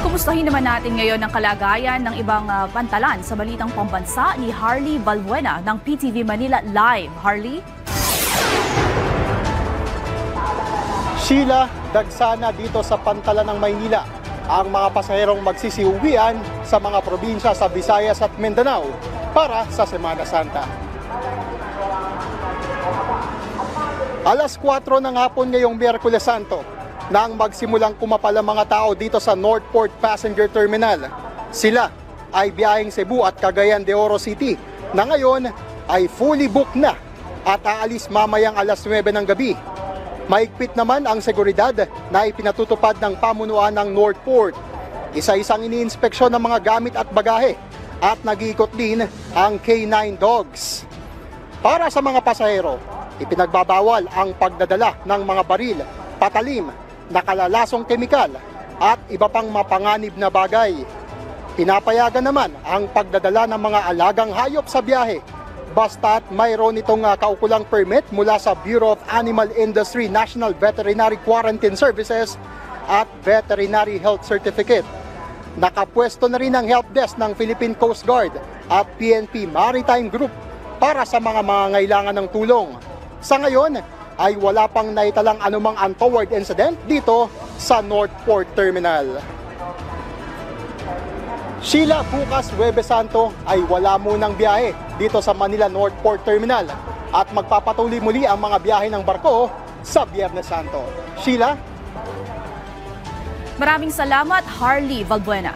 Kumustahin naman natin ngayon ang kalagayan ng ibang pantalan sa balitang pambansa ni Harley Valbuena ng PTV Manila Live. Harley? Sheila, dagsana dito sa pantalan ng Maynila ang mga pasaherong magsisiuwian sa mga probinsya sa Visayas at Mindanao para sa Semana Santa. Alas 4 ng hapon ngayong Miyerkules Santo nang magsimulang kumapal ang mga tao dito sa Northport Passenger Terminal. Sila ay biyaheng Cebu at Cagayan de Oro City na ngayon ay fully booked na at aalis mamayang alas 9 ng gabi. Maigpit naman ang seguridad na ipinatutupad ng pamunuan ng Northport. Isa-isang iniinspeksyon ng mga gamit at bagahe at nag-iikot din ang K9 dogs. Para sa mga pasahero, ipinagbabawal ang pagdadala ng mga baril, patalim, nakalalasong kemikal at iba pang mapanganib na bagay. Pinapayagan naman ang pagdadala ng mga alagang hayop sa biyahe basta't mayroon itong kaukulang permit mula sa Bureau of Animal Industry National Veterinary Quarantine Services at Veterinary Health Certificate. Nakapwesto na rin ang help desk ng Philippine Coast Guard at PNP Maritime Group para sa mga mangangailangan ng tulong. Sa ngayon ay wala pang naitalang anumang untoward incident dito sa Northport Terminal. Sheila, bukas Huwebes Santo ay wala munang biyahe dito sa Manila Northport Terminal at magpapatuloy muli ang mga biyahe ng barko sa Biyernes Santo. Sheila? Maraming salamat, Harley Valbuena.